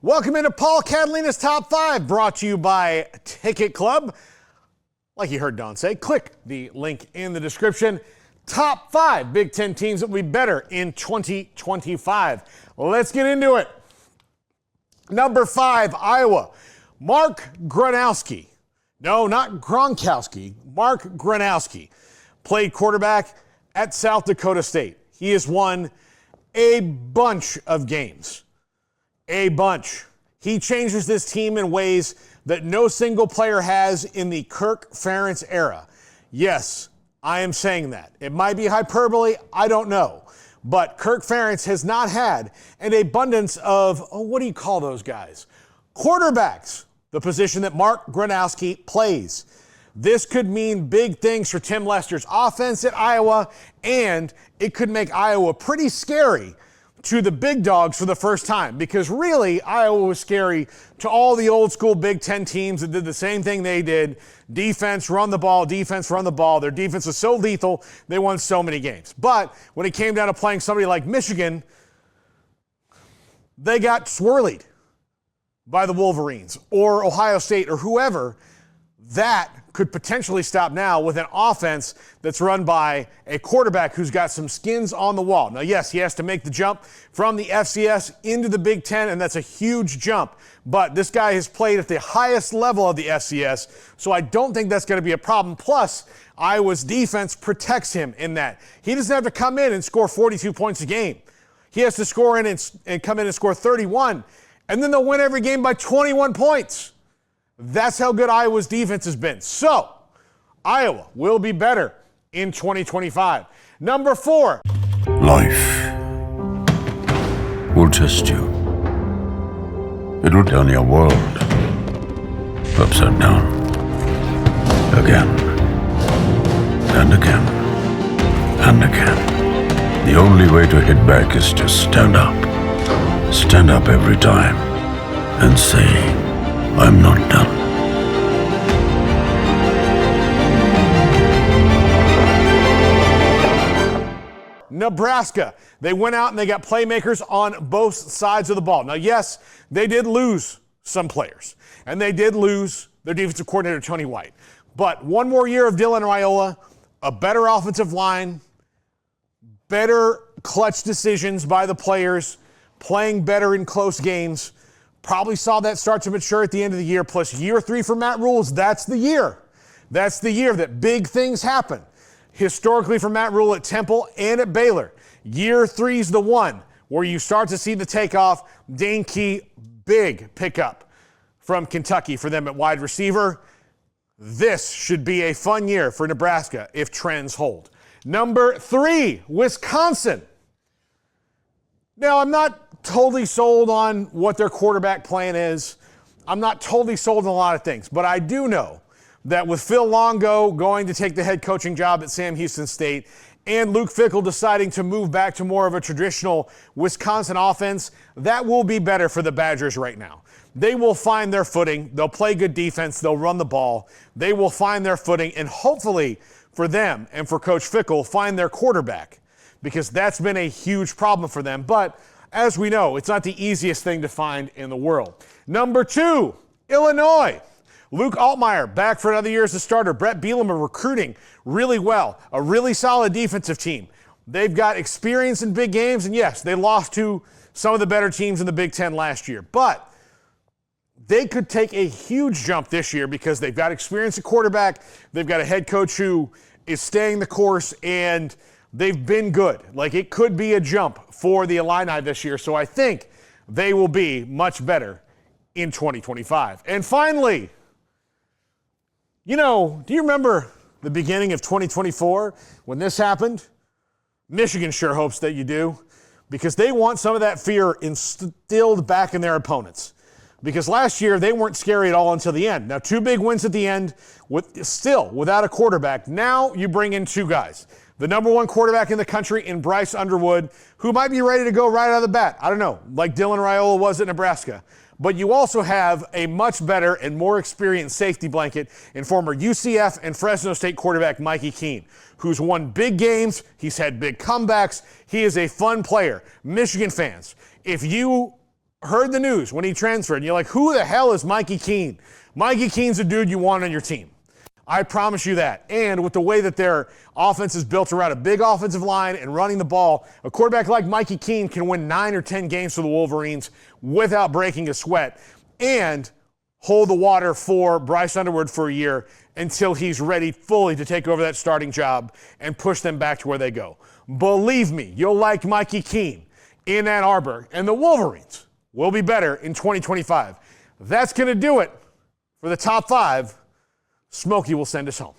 Welcome into Paul Catalina's Top 5, brought to you by Ticket Club. Like you heard Don say, click the link in the description. Top 5 Big Ten teams that will be better in 2025. Let's get into it. Number 5, Iowa. Mark Gronowski. No, not Gronkowski. Mark Gronowski played quarterback at South Dakota State. He has won a bunch of games. A bunch. He changes this team in ways that no single player has in the Kirk Ferentz era. Yes, I am saying that. It might be hyperbole, I don't know. But Kirk Ferentz has not had an abundance of, what do you call those guys? Quarterbacks, the position that Mark Gronowski plays. This could mean big things for Tim Lester's offense at Iowa, and it could make Iowa pretty scary to the big dogs for the first time, because really Iowa was scary to all the old school Big Ten teams that did the same thing they did. Defense, run the ball, defense, run the ball. Their defense was so lethal, they won so many games. But when it came down to playing somebody like Michigan, they got swirlied by the Wolverines or Ohio State or whoever. That could potentially stop now with an offense that's run by a quarterback who's got some skins on the wall. Now, yes, he has to make the jump from the FCS into the Big Ten, and that's a huge jump. But this guy has played at the highest level of the FCS, so I don't think that's going to be a problem. Plus, Iowa's defense protects him in that. He doesn't have to come in and score 42 points a game. He has to score in and come in and score 31, and then they'll win every game by 21 points. That's how good Iowa's defense has been. So, Iowa will be better in 2025. Number 4. Life will test you. It will turn your world upside down. Again. And again. And again. The only way to hit back is to stand up. Stand up every time and say, I'm not done. Nebraska. They went out and they got playmakers on both sides of the ball. Now, yes, they did lose some players, and they did lose their defensive coordinator, Tony White. But one more year of Dylan Raiola, a better offensive line, better clutch decisions by the players, playing better in close games. Probably saw that start to mature at the end of the year. Plus year 3 for Matt Rule's, that's the year. That's the year that big things happen. Historically for Matt Rule at Temple and at Baylor, year 3 is the one where you start to see the takeoff. Dane Key, big pickup from Kentucky for them at wide receiver. This should be a fun year for Nebraska if trends hold. Number 3, Wisconsin. Now, I'm not totally sold on what their quarterback plan is. I'm not totally sold on a lot of things, but I do know that with Phil Longo going to take the head coaching job at Sam Houston State and Luke Fickell deciding to move back to more of a traditional Wisconsin offense, that will be better for the Badgers right now. They will find their footing. They'll play good defense. They'll run the ball. They will find their footing, and hopefully for them and for Coach Fickell, find their quarterback, because that's been a huge problem for them. But as we know, it's not the easiest thing to find in the world. Number 2, Illinois. Luke Altmaier back for another year as a starter. Brett Bielema recruiting really well. A really solid defensive team. They've got experience in big games, and yes, they lost to some of the better teams in the Big Ten last year. But they could take a huge jump this year because they've got experience at quarterback. They've got a head coach who is staying the course, and they've been good. Like, it could be a jump for the Illini this year. So I think they will be much better in 2025. And finally, do you remember the beginning of 2024 when this happened? Michigan sure hopes that you do, because they want some of that fear instilled back in their opponents. Because last year, they weren't scary at all until the end. Now, 2 big wins at the end, still without a quarterback. Now you bring in 2 guys. The number 1 quarterback in the country in Bryce Underwood, who might be ready to go right out of the bat. I don't know, like Dylan Raiola was at Nebraska. But you also have a much better and more experienced safety blanket in former UCF and Fresno State quarterback Mikey Keene, who's won big games. He's had big comebacks. He is a fun player. Michigan fans, if you heard the news when he transferred, and you're like, who the hell is Mikey Keene? Mikey Keene's a dude you want on your team. I promise you that. And with the way that their offense is built around a big offensive line and running the ball, a quarterback like Mikey Keene can win 9 or 10 games for the Wolverines without breaking a sweat and hold the water for Bryce Underwood for a year until he's ready fully to take over that starting job and push them back to where they go. Believe me, you'll like Mikey Keene in Ann Arbor, and the Wolverines will be better in 2025. That's going to do it for the top 5. Smokey will send us home.